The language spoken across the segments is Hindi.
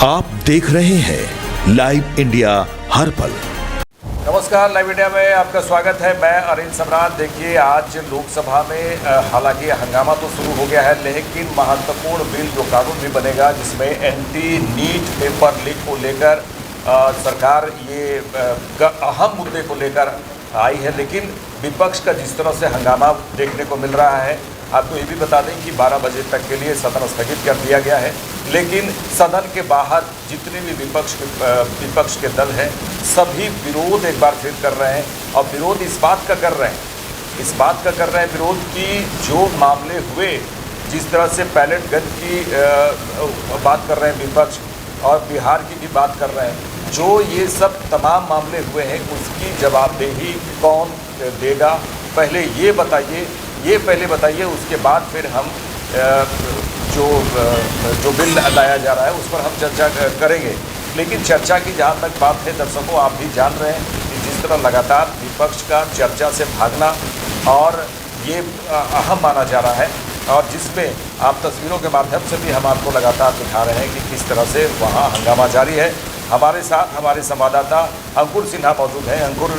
आप देख रहे हैं लाइव इंडिया हर पल। नमस्कार, लाइव इंडिया में आपका स्वागत है। मैं अरिंद सम्राट। देखिए, आज लोकसभा में हालांकि हंगामा तो शुरू हो गया है, लेकिन महत्वपूर्ण बिल जो कानून भी बनेगा जिसमें एंटी नीट पेपर लीक को लेकर सरकार ये अहम मुद्दे को लेकर आई है। लेकिन विपक्ष का जिस तरह से हंगामा देखने को मिल रहा है, आपको ये भी बता दें कि 12 बजे तक के लिए सदन स्थगित कर दिया गया है। लेकिन सदन के बाहर जितने भी विपक्ष के दल हैं, सभी विरोध एक बार फिर कर रहे हैं। और विरोध इस बात का कर रहे हैं विरोध की जो मामले हुए, जिस तरह से पैलेट गन की बात कर रहे हैं विपक्ष, और बिहार की भी बात कर रहे हैं, जो ये सब तमाम मामले हुए हैं उसकी जवाबदेही कौन देगा, पहले ये बताइए, उसके बाद फिर हम जो बिल लाया जा रहा है उस पर हम चर्चा करेंगे। लेकिन चर्चा की जहाँ तक बात है, दर्शकों आप भी जान रहे हैं कि जिस तरह लगातार विपक्ष का चर्चा से भागना और ये अहम माना जा रहा है, और जिसमें आप तस्वीरों के माध्यम से भी हम आपको लगातार दिखा रहे हैं कि किस तरह से वहाँ हंगामा जारी है। हमारे साथ हमारे संवाददाता अंकुर सिन्हा मौजूद हैं। अंकुर,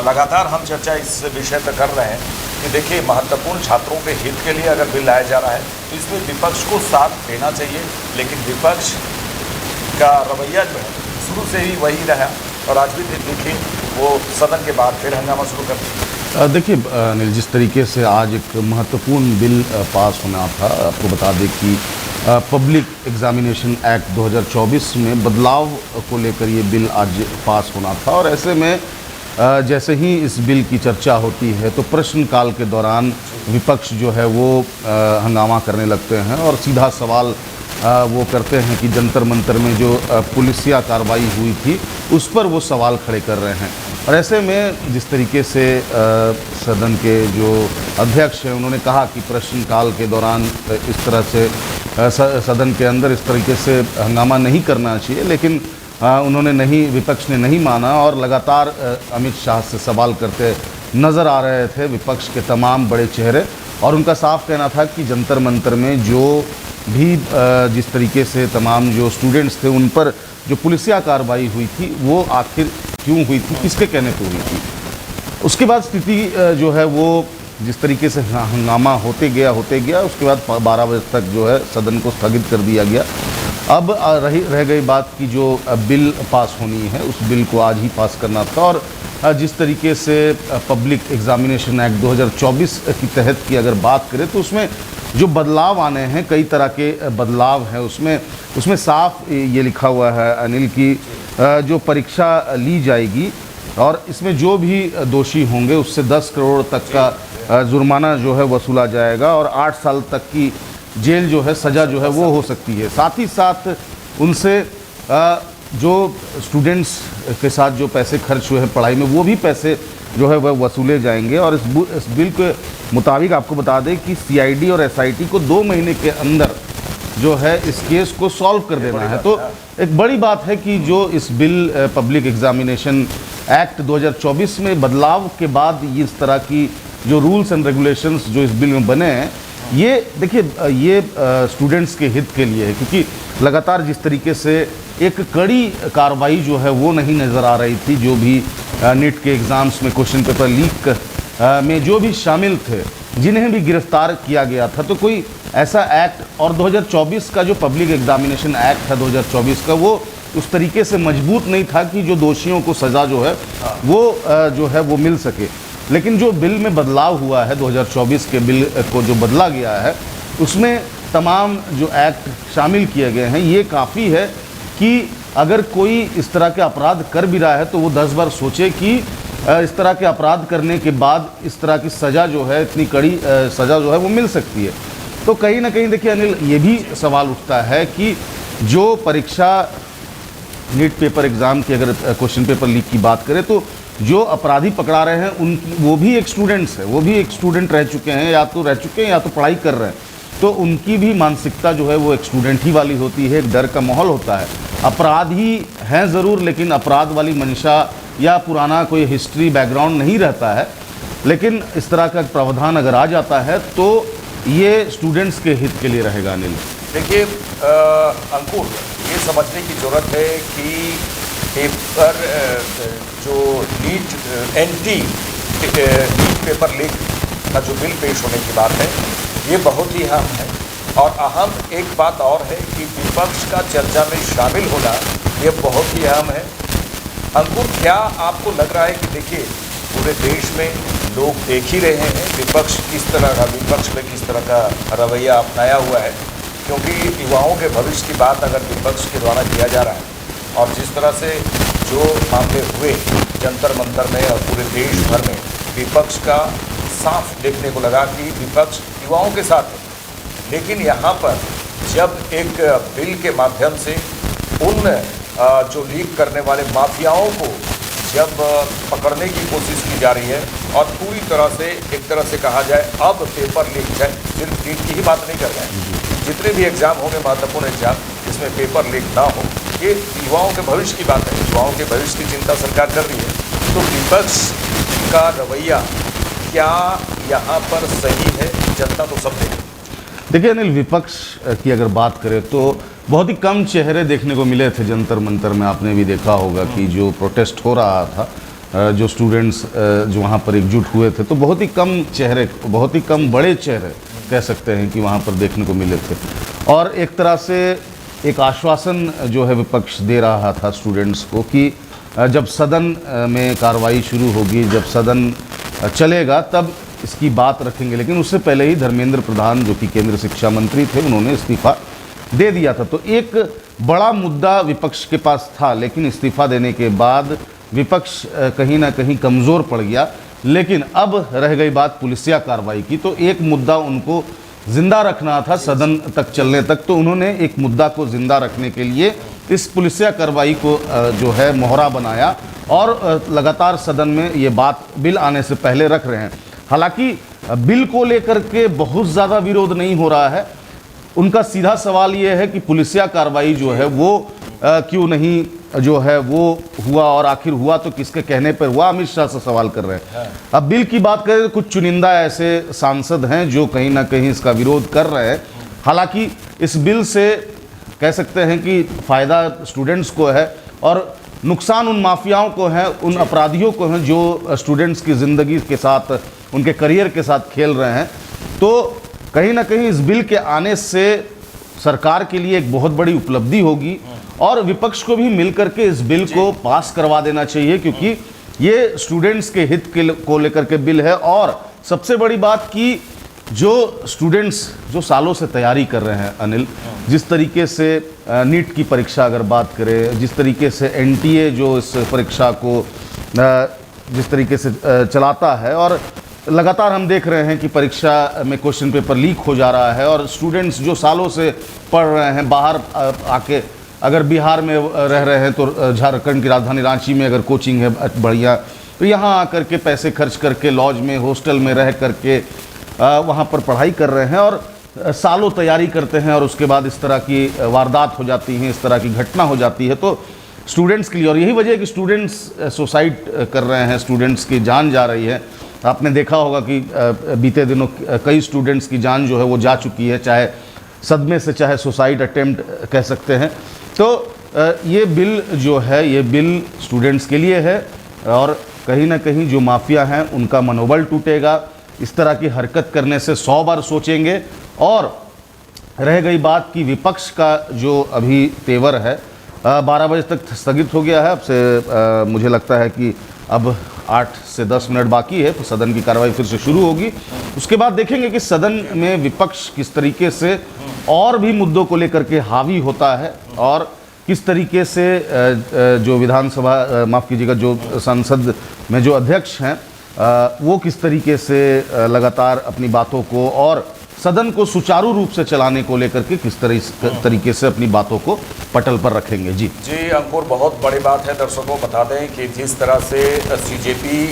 लगातार हम चर्चा इस विषय पर कर रहे हैं कि देखिए, महत्वपूर्ण छात्रों के हित के लिए अगर बिल लाया जा रहा है तो इसमें विपक्ष को साथ देना चाहिए, लेकिन विपक्ष का रवैया जो है शुरू से ही वही रहा, और आज भी देखिए वो सदन के बाद फिर हंगामा शुरू कर दिया। देखिए अनिल, जिस तरीके से आज एक महत्वपूर्ण बिल पास होना था, आपको बता दें कि पब्लिक एग्जामिनेशन एक्ट 2024 में बदलाव को लेकर ये बिल आज पास होना था। और ऐसे में जैसे ही इस बिल की चर्चा होती है तो प्रश्नकाल के दौरान विपक्ष जो है वो हंगामा करने लगते हैं और सीधा सवाल वो करते हैं कि जंतर मंतर में जो पुलिसिया कार्रवाई हुई थी उस पर वो सवाल खड़े कर रहे हैं। और ऐसे में जिस तरीके से सदन के जो अध्यक्ष हैं उन्होंने कहा कि प्रश्नकाल के दौरान इस तरह से सदन के अंदर इस तरीके से हंगामा नहीं करना चाहिए, लेकिन विपक्ष ने नहीं माना और लगातार अमित शाह से सवाल करते नज़र आ रहे थे विपक्ष के तमाम बड़े चेहरे। और उनका साफ कहना था कि जंतर मंतर में जो भी जिस तरीके से तमाम जो स्टूडेंट्स थे उन पर जो पुलिसिया कार्रवाई हुई थी वो आखिर क्यों हुई थी, किसके कहने पर हुई थी। उसके बाद स्थिति जो है वो जिस तरीके से हंगामा होते गया उसके बाद 12 बजे तक जो है सदन को स्थगित कर दिया गया। अब रह गई बात की जो बिल पास होनी है, उस बिल को आज ही पास करना था। और जिस तरीके से पब्लिक एग्जामिनेशन एक्ट 2024 के तहत की अगर बात करें तो उसमें जो बदलाव आने हैं, कई तरह के बदलाव हैं। उसमें साफ ये लिखा हुआ है अनिल की जो परीक्षा ली जाएगी और इसमें जो भी दोषी होंगे उससे 10 करोड़ तक का जुर्माना जो है वसूला जाएगा और 8 साल तक की जेल जो है सज़ा जो है वो हो सकती है। साथ ही साथ उनसे जो स्टूडेंट्स के साथ जो पैसे खर्च हुए हैं पढ़ाई में, वो भी पैसे जो है वह वसूले जाएंगे। और इस बिल के मुताबिक आपको बता दें कि CID और SIT को 2 महीने के अंदर जो है इस केस को सॉल्व कर देना है। तो एक बड़ी बात है कि जो इस बिल पब्लिक एग्जामिनेशन एक्ट 2024 में बदलाव के बाद इस तरह की जो रूल्स एंड रेगुलेशंस जो इस बिल में बने हैं, ये देखिए ये स्टूडेंट्स के हित के लिए है, क्योंकि लगातार जिस तरीके से एक कड़ी कार्रवाई जो है वो नहीं नज़र आ रही थी। जो भी नीट के एग्ज़ाम्स में क्वेश्चन पेपर लीक में जो भी शामिल थे, जिन्हें भी गिरफ्तार किया गया था, तो कोई ऐसा एक्ट और 2024 का जो पब्लिक एग्जामिनेशन एक्ट है 2024 का, वो उस तरीके से मजबूत नहीं था कि जो दोषियों को सज़ा जो है वो मिल सके। लेकिन जो बिल में बदलाव हुआ है 2024 के बिल को जो बदला गया है, उसमें तमाम जो एक्ट शामिल किए गए हैं। ये काफ़ी है कि अगर कोई इस तरह के अपराध कर भी रहा है तो वो 10 बार सोचे कि इस तरह के अपराध करने के बाद इस तरह की सज़ा जो है, इतनी कड़ी सज़ा जो है वो मिल सकती है। तो कहीं ना कहीं देखिए अनिल, ये भी सवाल उठता है कि जो परीक्षा नीट पेपर एग्ज़ाम की अगर क्वेश्चन पेपर लीक की बात करें तो जो अपराधी पकड़ा रहे हैं उनकी वो भी एक स्टूडेंट्स है, वो भी एक स्टूडेंट रह चुके हैं या तो पढ़ाई कर रहे हैं। तो उनकी भी मानसिकता जो है वो एक स्टूडेंट ही वाली होती है, एक डर का माहौल होता है। अपराधी हैं ज़रूर, लेकिन अपराध वाली मंशा या पुराना कोई हिस्ट्री बैकग्राउंड नहीं रहता है। लेकिन इस तरह का प्रावधान अगर आ जाता है तो ये स्टूडेंट्स के हित के लिए रहेगा अनिल। देखिए अंकुर, ये समझने की ज़रूरत है कि पेपर जो नीट नीट पेपर लीक का जो बिल पेश होने की बात है, ये बहुत ही अहम है। और अहम एक बात और है कि विपक्ष का चर्चा में शामिल होना ये बहुत ही अहम है। अंकुर, क्या आपको लग रहा है कि देखिए पूरे देश में लोग देख ही रहे हैं विपक्ष में किस तरह का रवैया अपनाया हुआ है, क्योंकि युवाओं के भविष्य की बात अगर विपक्ष के द्वारा किया जा रहा है और जिस तरह से जो मामले हुए जंतर मंतर में और पूरे देश भर में विपक्ष का साफ देखने को लगा कि विपक्ष युवाओं के साथ है। लेकिन यहाँ पर जब एक बिल के माध्यम से उन जो लीक करने वाले माफियाओं को जब पकड़ने की कोशिश की जा रही है और पूरी तरह से एक तरह से कहा जाए अब पेपर लीक है, सिर्फ लीक की ही बात नहीं कर रहे हैं, जितने भी एग्ज़ाम होंगे महत्वपूर्ण एग्जाम जिसमें पेपर लीक ना हो, ये युवाओं के भविष्य की बात है। युवाओं के भविष्य की चिंता सरकार कर रही है। तो विपक्ष का रवैया क्या यहाँ पर सही है? जनता तो सब देखेगी। देखिए अनिल, विपक्ष की अगर बात करें तो बहुत ही कम चेहरे देखने को मिले थे जंतर मंतर में। आपने भी देखा होगा कि जो प्रोटेस्ट हो रहा था, जो स्टूडेंट्स जो वहाँ पर एकजुट हुए थे, तो बहुत ही कम चेहरे, बहुत ही कम बड़े चेहरे कह सकते हैं कि वहाँ पर देखने को मिले थे। और एक तरह से एक आश्वासन जो है विपक्ष दे रहा था स्टूडेंट्स को कि जब सदन में कार्रवाई शुरू होगी, जब सदन चलेगा तब इसकी बात रखेंगे। लेकिन उससे पहले ही धर्मेंद्र प्रधान जो कि केंद्रीय शिक्षा मंत्री थे, उन्होंने इस्तीफा दे दिया था। तो एक बड़ा मुद्दा विपक्ष के पास था, लेकिन इस्तीफा देने के बाद विपक्ष कहीं ना कहीं कमज़ोर पड़ गया। लेकिन अब रह गई बात पुलिसिया कार्रवाई की, तो एक मुद्दा उनको जिंदा रखना था सदन तक चलने तक। तो उन्होंने एक मुद्दा को जिंदा रखने के लिए इस पुलिसिया कार्रवाई को जो है मोहरा बनाया और लगातार सदन में ये बात बिल आने से पहले रख रहे हैं। हालांकि बिल को लेकर के बहुत ज़्यादा विरोध नहीं हो रहा है। उनका सीधा सवाल ये है कि पुलिसिया कार्रवाई जो है वो क्यों नहीं जो है वो हुआ, और आखिर हुआ तो किसके कहने पर हुआ, अमित शाह से सवाल कर रहे हैं। अब बिल की बात करें तो कुछ चुनिंदा ऐसे सांसद हैं जो कहीं ना कहीं इसका विरोध कर रहे हैं। हालांकि इस बिल से कह सकते हैं कि फ़ायदा स्टूडेंट्स को है और नुकसान उन माफियाओं को है, उन अपराधियों को है जो स्टूडेंट्स की ज़िंदगी के साथ, उनके करियर के साथ खेल रहे हैं। तो कहीं ना कहीं इस बिल के आने से सरकार के लिए एक बहुत बड़ी उपलब्धि होगी और विपक्ष को भी मिलकर के इस बिल को पास करवा देना चाहिए, क्योंकि ये स्टूडेंट्स के हित को लेकर के बिल है। और सबसे बड़ी बात कि जो स्टूडेंट्स जो सालों से तैयारी कर रहे हैं अनिल, जिस तरीके से नीट की परीक्षा अगर बात करें, जिस तरीके से एनटीए जो इस परीक्षा को जिस तरीके से चलाता है, और लगातार हम देख रहे हैं कि परीक्षा में क्वेश्चन पेपर लीक हो जा रहा है और स्टूडेंट्स जो सालों से पढ़ रहे हैं, बाहर आके अगर बिहार में रह रहे हैं तो झारखंड की राजधानी रांची में अगर कोचिंग है बढ़िया, तो यहाँ आकर के पैसे खर्च करके लॉज में, हॉस्टल में रह करके वहाँ पर पढ़ाई कर रहे हैं और सालों तैयारी करते हैं और उसके बाद इस तरह की वारदात हो जाती हैं, इस तरह की घटना हो जाती है। तो स्टूडेंट्स के लिए, और यही वजह है कि स्टूडेंट्स सुसाइड कर रहे हैं, स्टूडेंट्स की जान जा रही है। आपने देखा होगा कि बीते दिनों कई स्टूडेंट्स की जान जो है वो जा चुकी है, चाहे सदमे से, चाहे सुसाइड अटेम्प्ट कह सकते हैं। तो ये बिल जो है, ये बिल स्टूडेंट्स के लिए है और कहीं ना कहीं जो माफिया हैं उनका मनोबल टूटेगा। इस तरह की हरकत करने से 100 बार सोचेंगे। और रह गई बात कि विपक्ष का जो अभी तेवर है 12 बजे तक स्थगित हो गया है। अब से मुझे लगता है कि अब 8 से 10 मिनट बाकी है तो सदन की कार्रवाई फिर से शुरू होगी। उसके बाद देखेंगे कि सदन में विपक्ष किस तरीके से और भी मुद्दों को लेकर के हावी होता है और किस तरीके से जो विधानसभा माफ़ कीजिएगा जो संसद में जो अध्यक्ष हैं वो किस तरीके से लगातार अपनी बातों को और सदन को सुचारू रूप से चलाने को लेकर के किस तरीके से अपनी बातों को पटल पर रखेंगे। जी अंकुर, बहुत बड़ी बात है। दर्शकों को बता दें कि जिस तरह से सीजेपी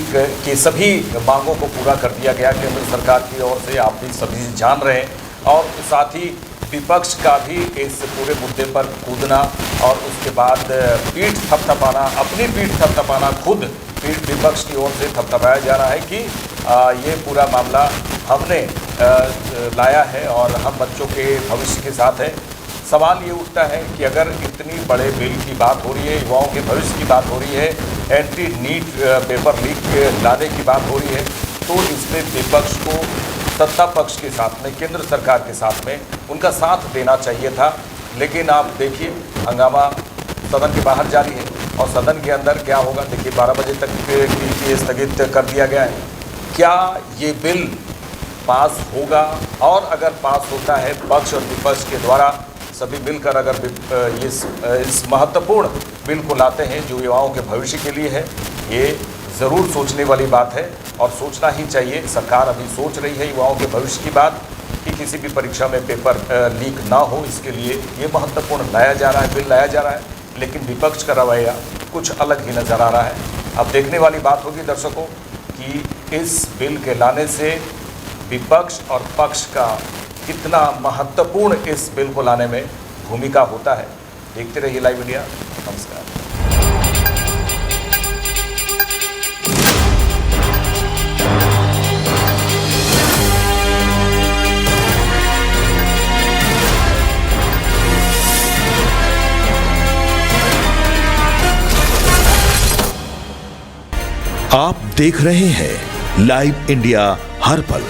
के सभी मांगों को पूरा कर दिया गया केंद्र सरकार की ओर से, आप भी सभी जान रहे हैं, और साथ ही विपक्ष का भी इस पूरे मुद्दे पर कूदना और उसके बाद पीठ थपथपाना, अपनी पीठ थपथपाना, खुद विपक्ष की ओर से थपथपाया जा रहा है कि ये पूरा मामला हमने लाया है और हम बच्चों के भविष्य के साथ हैं। सवाल ये उठता है कि अगर इतनी बड़े बिल की बात हो रही है, युवाओं के भविष्य की बात हो रही है, एंटी नीट पेपर लीक लाने की बात हो रही है, तो इसमें विपक्ष को सत्ता पक्ष के साथ में, केंद्र सरकार के साथ में उनका साथ देना चाहिए था। लेकिन आप देखिए, हंगामा सदन के बाहर जारी है और सदन के अंदर क्या होगा देखिए, 12 बजे तक के लिए स्थगित कर दिया गया है। क्या ये बिल पास होगा? और अगर पास होता है, पक्ष और विपक्ष के द्वारा सभी मिलकर अगर इस महत्वपूर्ण बिल को लाते हैं जो युवाओं के भविष्य के लिए है, ये ज़रूर सोचने वाली बात है और सोचना ही चाहिए। सरकार अभी सोच रही है युवाओं के भविष्य की बात कि किसी भी परीक्षा में पेपर लीक ना हो, इसके लिए ये महत्वपूर्ण लाया जा रहा है, बिल लाया जा रहा है। लेकिन विपक्ष का रवैया कुछ अलग ही नज़र आ रहा है। अब देखने वाली बात होगी दर्शकों कि इस बिल के लाने से विपक्ष और पक्ष का कितना महत्वपूर्ण इस बिल को लाने में भूमिका होता है। देखते रहिए लाइव इंडिया। नमस्कार। आप देख रहे हैं लाइव इंडिया हर पल।